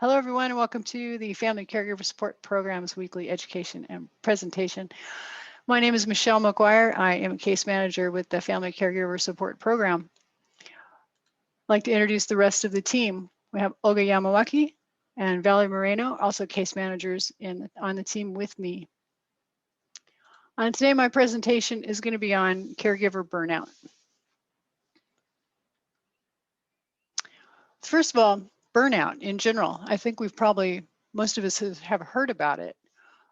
Hello, everyone, and welcome to the Family Caregiver Support Program's weekly education and presentation. My name is Michelle McGuire. I am a case manager with the Family Caregiver Support Program. I'd like to introduce the rest of the team. We have Olga Yamawaki and Valerie Moreno, also case managers on the team with me. Today, my presentation is going to be on caregiver burnout. First of all, burnout in general. I think most of us have heard about it.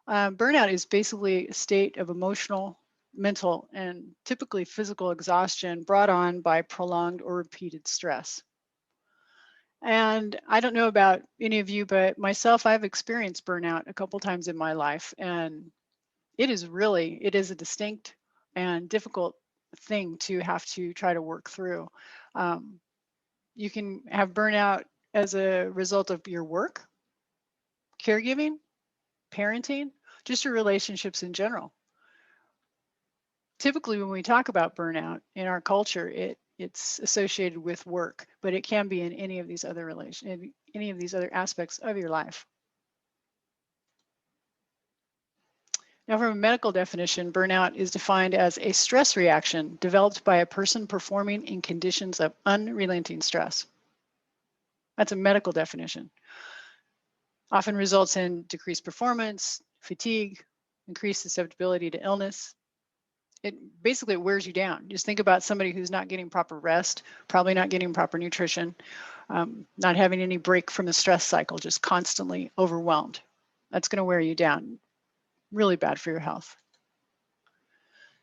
Burnout is basically a state of emotional, mental, and typically physical exhaustion brought on by prolonged or repeated stress. And I don't know about any of you, but myself, I've experienced burnout a couple times in my life, and it is a distinct and difficult thing to have to try to work through. You can have burnout as a result of your work, caregiving, parenting, just your relationships in general. Typically, when we talk about burnout in our culture, it's associated with work, but it can be in any of these other any of these other aspects of your life. Now, from a medical definition, burnout is defined as a stress reaction developed by a person performing in conditions of unrelenting stress. That's a medical definition. Often results in decreased performance, fatigue, increased susceptibility to illness. It basically wears you down. Just think about somebody who's not getting proper rest, probably not getting proper nutrition, not having any break from the stress cycle, just constantly overwhelmed. That's going to wear you down. Really bad for your health.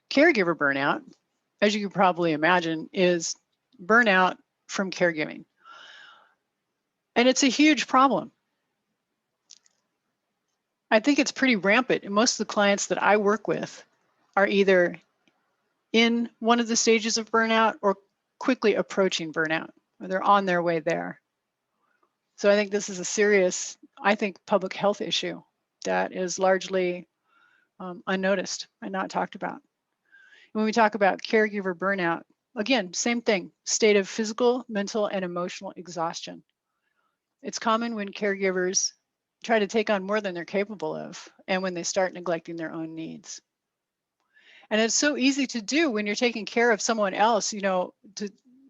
Caregiver burnout, as you can probably imagine, is burnout from caregiving. And it's a huge problem. I think it's pretty rampant. And most of the clients that I work with are either in one of the stages of burnout or quickly approaching burnout, or they're on their way there. So I think this is a serious, public health issue that is largely unnoticed and not talked about. When we talk about caregiver burnout, again, same thing, state of physical, mental, and emotional exhaustion. It's common when caregivers try to take on more than they're capable of and when they start neglecting their own needs. And it's so easy to do when you're taking care of someone else, to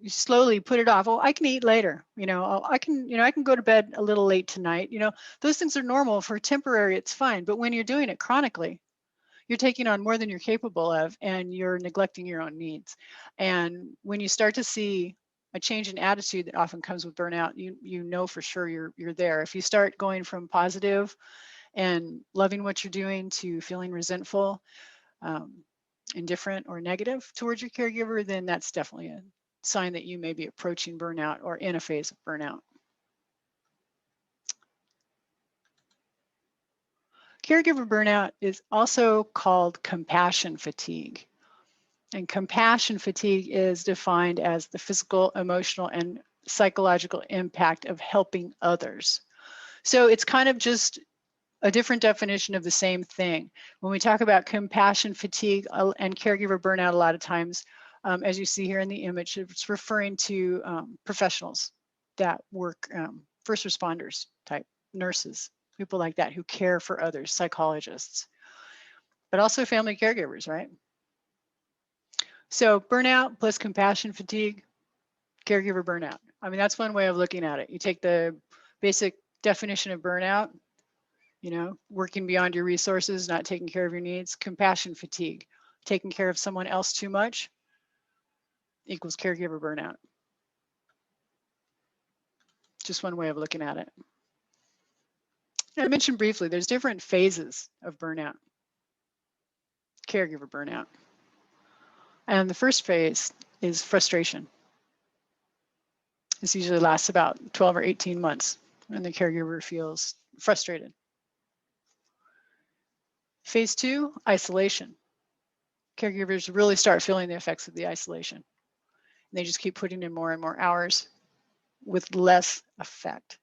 slowly put it off. Oh, I can eat later. I can go to bed a little late tonight. Those things are normal. For temporary, it's fine. But when you're doing it chronically, you're taking on more than you're capable of, and you're neglecting your own needs. And when you start to see a change in attitude that often comes with burnout, you know for sure you're there. If you start going from positive and loving what you're doing to feeling resentful, indifferent, or negative towards your caregiver, then that's definitely a sign that you may be approaching burnout or in a phase of burnout. Caregiver burnout is also called compassion fatigue. And compassion fatigue is defined as the physical, emotional, and psychological impact of helping others. So it's kind of just a different definition of the same thing. When we talk about compassion fatigue and caregiver burnout, a lot of times, as you see here in the image, it's referring to professionals that work, first responders type, nurses, people like that who care for others, psychologists, but also family caregivers, right? So burnout plus compassion fatigue, caregiver burnout. I mean, that's one way of looking at it. You take the basic definition of burnout, working beyond your resources, not taking care of your needs. Compassion fatigue, taking care of someone else too much, equals caregiver burnout. Just one way of looking at it. I mentioned briefly, there's different phases of burnout, caregiver burnout. And the first phase is frustration. This usually lasts about 12 or 18 months when the caregiver feels frustrated. Phase 2, isolation. Caregivers really start feeling the effects of the isolation. And they just keep putting in more and more hours with less effect.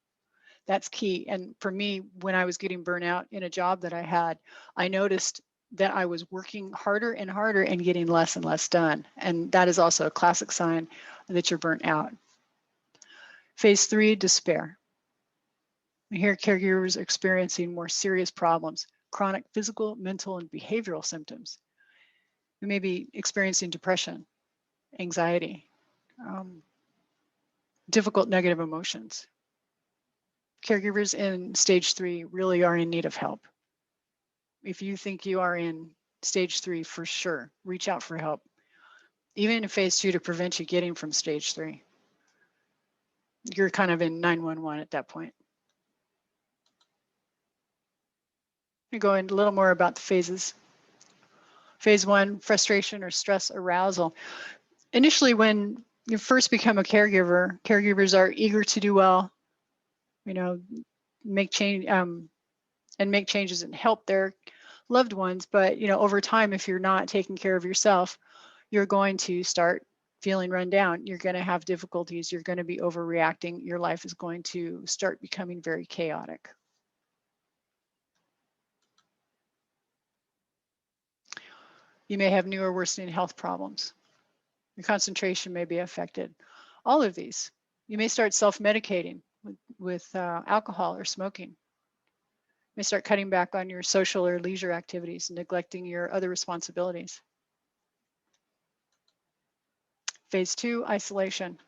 That's key. And for me, when I was getting burnout in a job that I had, I noticed that I was working harder and harder and getting less and less done. And that is also a classic sign that you're burnt out. Phase 3, despair. And here, caregivers are experiencing more serious problems, chronic physical, mental, and behavioral symptoms. You may be experiencing depression, anxiety, difficult negative emotions. Caregivers in stage 3 really are in need of help. If you think you are in stage 3, for sure, reach out for help, even in phase 2, to prevent you getting from stage 3. You're kind of in 911 at that point. I'm going into a little more about the phases. Phase 1, frustration or stress arousal. Initially, when you first become a caregiver, caregivers are eager to do well, make change and make changes and help their loved ones. But over time, if you're not taking care of yourself, you're going to start feeling run down. You're going to have difficulties. You're going to be overreacting. Your life is going to start becoming very chaotic. You may have new or worsening health problems. Your concentration may be affected. All of these. You may start self-medicating with alcohol or smoking. You may start cutting back on your social or leisure activities and neglecting your other responsibilities. Phase 2, isolation.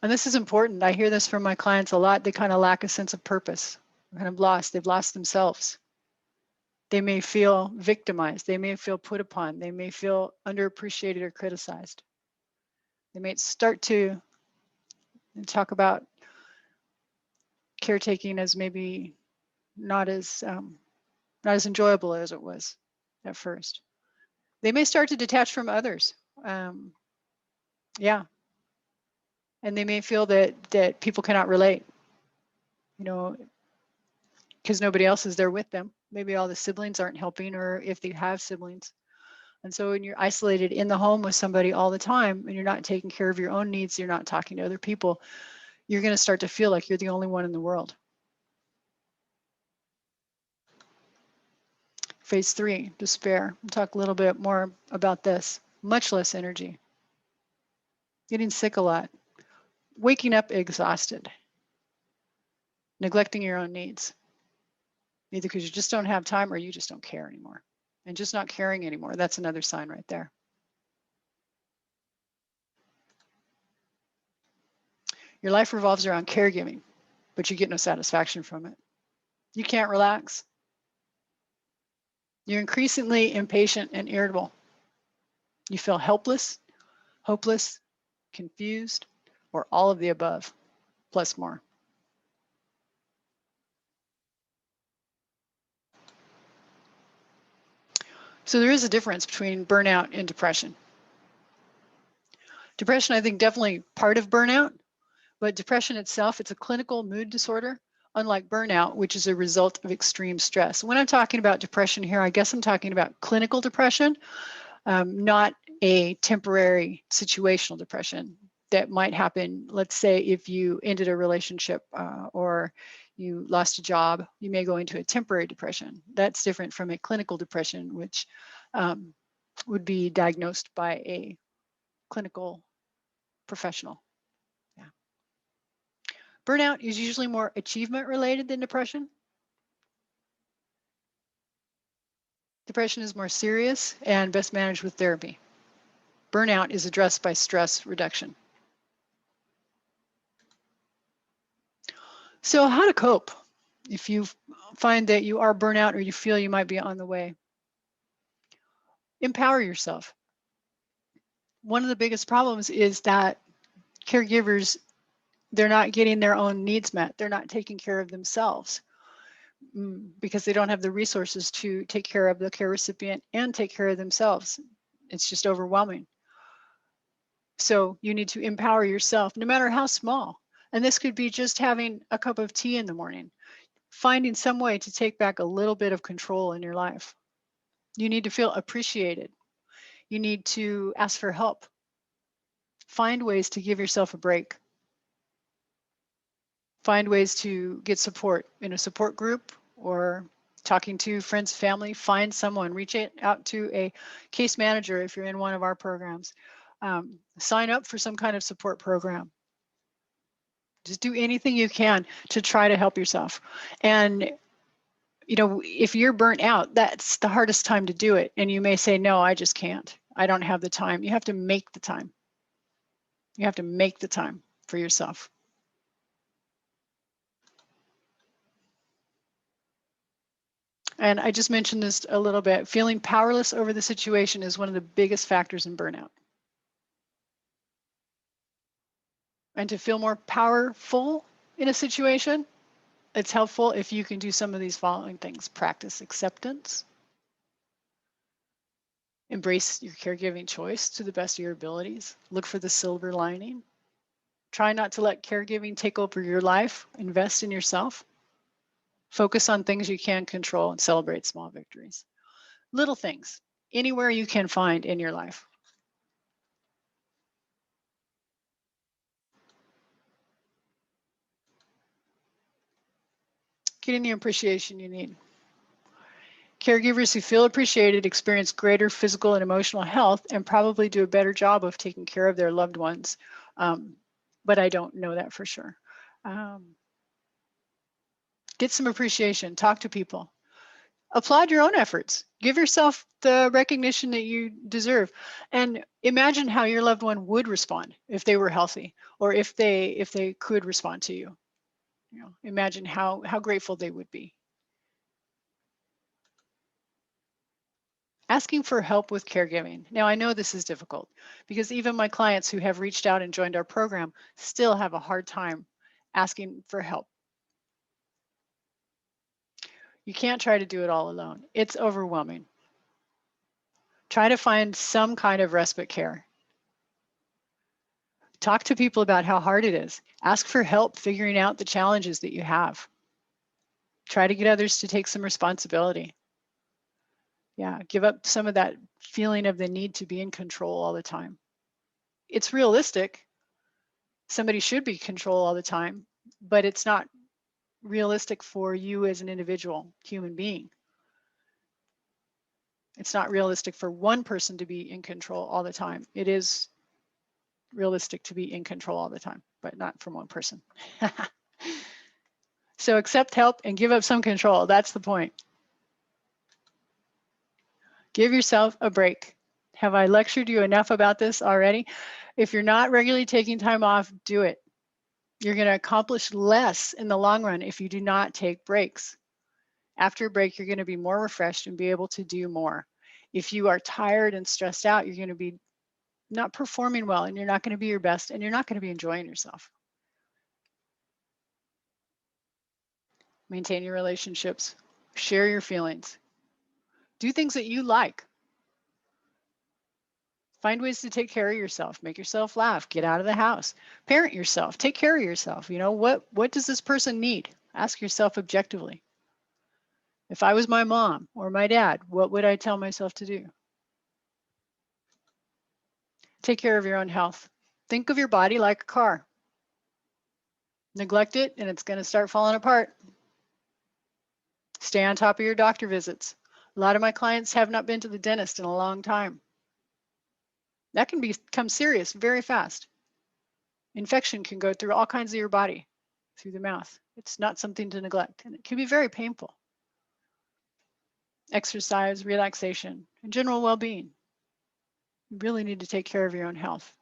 And this is important. I hear this from my clients a lot. They kind of lack a sense of purpose. They're kind of lost. They've lost themselves. They may feel victimized. They may feel put upon. They may feel underappreciated or criticized. They may start to talk about caretaking as maybe not as enjoyable as it was at first. They may start to detach from others. Yeah. And they may feel that people cannot relate, because nobody else is there with them. Maybe all the siblings aren't helping, or if they have siblings. And so when you're isolated in the home with somebody all the time and you're not taking care of your own needs, you're not talking to other people, you're going to start to feel like you're the only one in the world. Phase 3, despair. We'll talk a little bit more about this. Much less energy. Getting sick a lot. Waking up exhausted. Neglecting your own needs. Either because you just don't have time or you just don't care anymore. And just not caring anymore, that's another sign right there. Your life revolves around caregiving, but you get no satisfaction from it. You can't relax. You're increasingly impatient and irritable. You feel helpless, hopeless, confused, or all of the above, plus more. So there is a difference between burnout and depression. Depression, I think, definitely part of burnout, but depression itself, it's a clinical mood disorder, unlike burnout, which is a result of extreme stress. When I'm talking about depression here, I guess I'm talking about clinical depression, not a temporary situational depression that might happen. Let's say if you ended a relationship or you lost a job, you may go into a temporary depression. That's different from a clinical depression, which would be diagnosed by a clinical professional. Yeah. Burnout is usually more achievement related than depression. Depression is more serious and best managed with therapy. Burnout is addressed by stress reduction. So how to cope if you find that you are burnout or you feel you might be on the way? Empower yourself. One of the biggest problems is that caregivers, they're not getting their own needs met. They're not taking care of themselves because they don't have the resources to take care of the care recipient and take care of themselves. It's just overwhelming. So you need to empower yourself, no matter how small. And this could be just having a cup of tea in the morning, finding some way to take back a little bit of control in your life. You need to feel appreciated. You need to ask for help. Find ways to give yourself a break. Find ways to get support in a support group or talking to friends, family. Find someone, reach out to a case manager if you're in one of our programs. Sign up for some kind of support program. Just do anything you can to try to help yourself. And if you're burnt out, that's the hardest time to do it. And you may say, no, I just can't. I don't have the time. You have to make the time. You have to make the time for yourself. And I just mentioned this a little bit. Feeling powerless over the situation is one of the biggest factors in burnout. And to feel more powerful in a situation, it's helpful if you can do some of these following things. Practice acceptance. Embrace your caregiving choice to the best of your abilities. Look for the silver lining. Try not to let caregiving take over your life. Invest in yourself. Focus on things you can control and celebrate small victories. Little things, anywhere you can find in your life. Getting the appreciation you need. Caregivers who feel appreciated experience greater physical and emotional health and probably do a better job of taking care of their loved ones. But I don't know that for sure. Get some appreciation, talk to people. Applaud your own efforts. Give yourself the recognition that you deserve. And imagine how your loved one would respond if they were healthy, or if they could respond to you. Imagine how grateful they would be. Asking for help with caregiving. Now, I know this is difficult because even my clients who have reached out and joined our program still have a hard time asking for help. You can't try to do it all alone. It's overwhelming. Try to find some kind of respite care. Talk to people about how hard it is. Ask for help figuring out the challenges that you have. Try to get others to take some responsibility. Yeah, give up some of that feeling of the need to be in control all the time. It's realistic. Somebody should be in control all the time, but it's not realistic for you as an individual human being. It's not realistic for one person to be in control all the time. It is realistic to be in control all the time, but not from one person. So accept help and give up some control. That's the point. Give yourself a break. Have I lectured you enough about this already? If you're not regularly taking time off, do it. You're going to accomplish less in the long run if you do not take breaks. After a break, you're going to be more refreshed and be able to do more. If you are tired and stressed out, you're going to be not performing well, and you're not going to be your best, and you're not going to be enjoying yourself. Maintain your relationships. Share your feelings. Do things that you like. Find ways to take care of yourself. Make yourself laugh. Get out of the house. Parent yourself. Take care of yourself. What does this person need? Ask yourself objectively. If I was my mom or my dad, what would I tell myself to do? Take care of your own health. Think of your body like a car. Neglect it and it's going to start falling apart. Stay on top of your doctor visits. A lot of my clients have not been to the dentist in a long time. That can become serious very fast. Infection can go through all kinds of your body, through the mouth. It's not something to neglect, and it can be very painful. Exercise, relaxation, and general well-being. You really need to take care of your own health.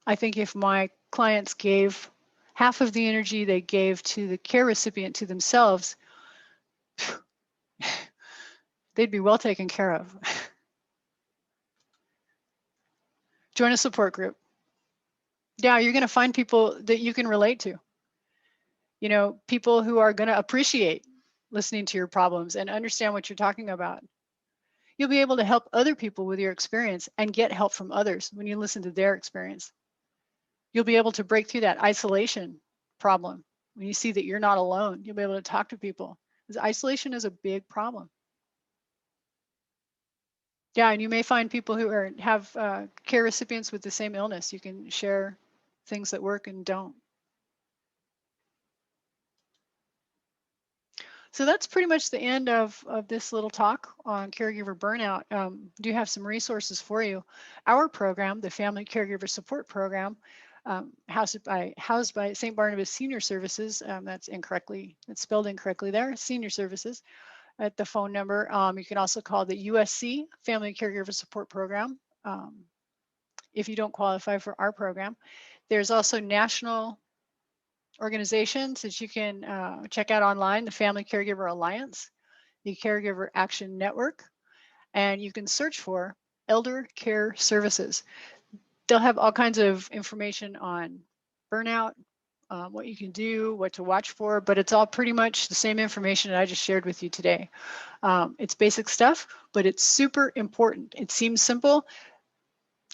I think if my clients gave half of the energy they gave to the care recipient to themselves, they'd be well taken care of. Join a support group. Yeah, you're going to find people that you can relate to. People who are going to appreciate listening to your problems and understand what you're talking about. You'll be able to help other people with your experience and get help from others when you listen to their experience. You'll be able to break through that isolation problem. When you see that you're not alone, you'll be able to talk to people. Because isolation is a big problem. Yeah, and you may find people who have care recipients with the same illness. You can share things that work and don't. So that's pretty much the end of this little talk on caregiver burnout. Do have some resources for you. Our program, the Family Caregiver Support Program, housed by St. Barnabas Senior Services. That's spelled incorrectly there, Senior Services, at the phone number. You can also call the USC Family Caregiver Support Program if you don't qualify for our program. There's also national organizations that you can check out online, the Family Caregiver Alliance, the Caregiver Action Network, and you can search for Elder Care Services. They'll have all kinds of information on burnout, what you can do, what to watch for, but it's all pretty much the same information that I just shared with you today. It's basic stuff, but it's super important. It seems simple,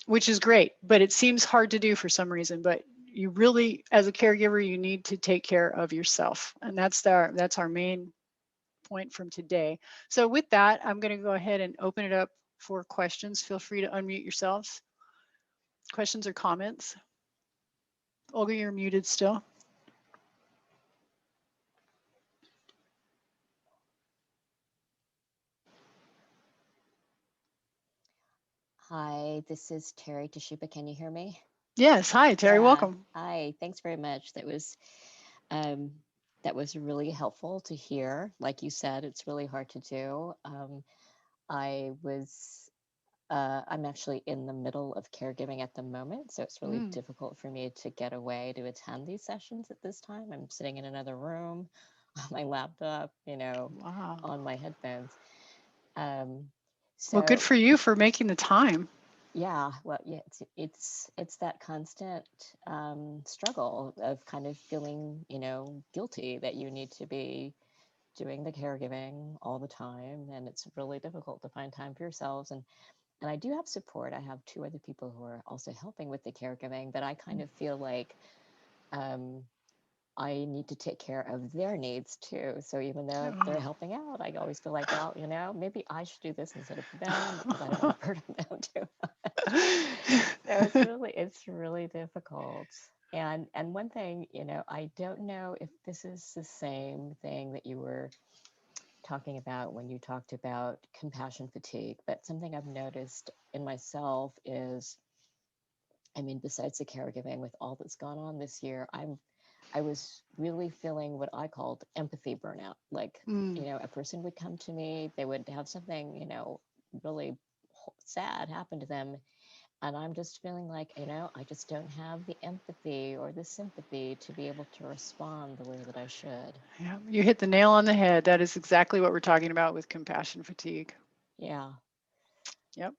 which is great, but it seems hard to do for some reason. But you really, as a caregiver, you need to take care of yourself. And that's our main point from today. So with that, I'm going to go ahead and open it up for questions. Feel free to unmute yourselves. Questions or comments? Olga, you're muted still. Hi, this is Terry Toshiba. Can you hear me? Yes. Hi, Terry. Yeah. Welcome. Hi. Thanks very much. That was really helpful to hear. Like you said, it's really hard to do. I'm actually in the middle of caregiving at the moment, so it's really difficult for me to get away to attend these sessions at this time. I'm sitting in another room on my laptop, Wow. on my headphones. Well, good for you for making the time. Yeah, well, yeah, it's that constant struggle of kind of feeling, guilty that you need to be doing the caregiving all the time, and it's really difficult to find time for yourselves. And I do have support. I have 2 other people who are also helping with the caregiving, but I kind of feel like I need to take care of their needs too. So even though they're helping out, I always feel like, well, maybe I should do this instead of them because I don't want to burden them too much. So it's really difficult. And one thing, I don't know if this is the same thing that you were talking about when you talked about compassion fatigue, but something I've noticed in myself is, besides the caregiving with all that's gone on this year, I was really feeling what I called empathy burnout. Like, a person would come to me, they would have something, really sad happen to them. And I'm just feeling like, I just don't have the empathy or the sympathy to be able to respond the way that I should. Yeah, you hit the nail on the head. That is exactly what we're talking about with compassion fatigue. Yeah. Yep.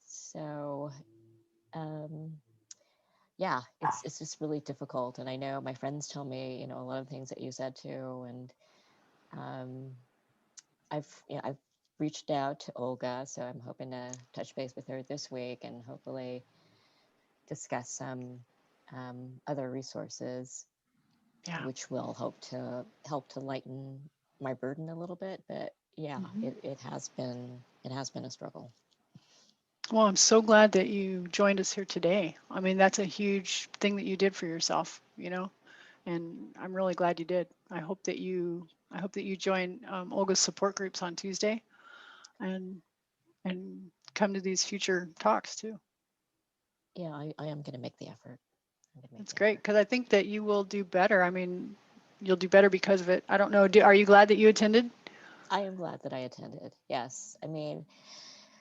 So, yeah, it's just really difficult. And I know my friends tell me, a lot of things that you said too. And I've reached out to Olga, so I'm hoping to touch base with her this week and hopefully discuss some other resources, which will help to lighten my burden a little bit. But yeah, it has been a struggle. Well, I'm so glad that you joined us here today. That's a huge thing that you did for yourself, and I'm really glad you did. I hope that you join Olga's support groups on Tuesday, and come to these future talks too. Yeah, I am going to make the effort. That's great, because I think that you will do better. You'll do better because of it. I don't know. Are you glad that you attended? I am glad that I attended. Yes.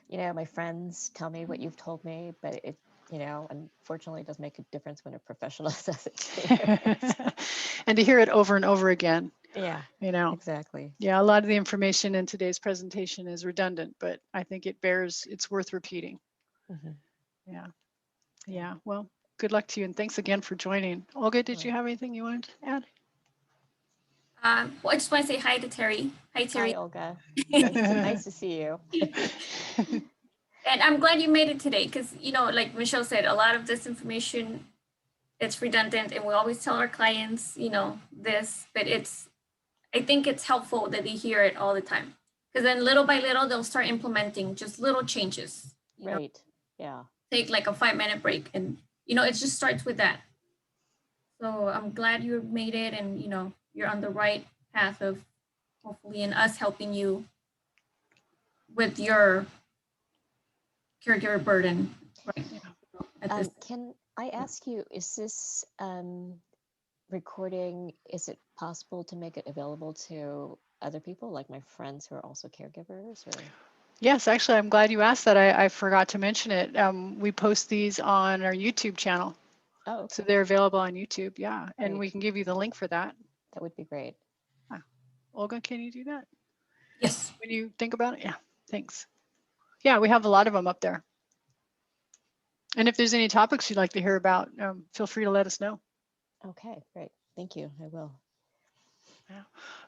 My friends tell me what you've told me, but it, unfortunately does make a difference when a professional says it to you. And to hear it over and over again. Yeah, exactly. Yeah, a lot of the information in today's presentation is redundant, but I think it's worth repeating. Yeah. Well, good luck to you, and thanks again for joining. Olga, did you have anything you wanted to add? Well, I just want to say hi to Terry. Hi, Terry. Hi, Olga. Nice to see you. And I'm glad you made it today because, like Michelle said, a lot of this information, it's redundant, and we always tell our clients, this, but I think it's helpful that they hear it all the time, because then little by little, they'll start implementing just little changes. Right. Yeah. Take like a 5-minute break, and, it just starts with that. So I'm glad you made it, and, you're on the right path of hopefully in us helping you with your caregiver burden. Right. Can I ask you, is this recording, is it possible to make it available to other people, like my friends who are also caregivers? Or Yes, actually, I'm glad you asked that. I forgot to mention it. We post these on our YouTube channel. oh, So okay, they're available on YouTube. Yeah. And great. we can give you the link for that. That would be great. Olga, can you do that Yes. when you think about it? Yeah. Thanks. Yeah, we have a lot of them up there. And if there's any topics you'd like to hear about, feel free to let us know. Okay, great. Thank you. I will. Yeah.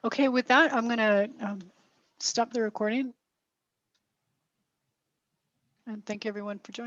Okay, with that, I'm going to stop the recording. And thank everyone for joining.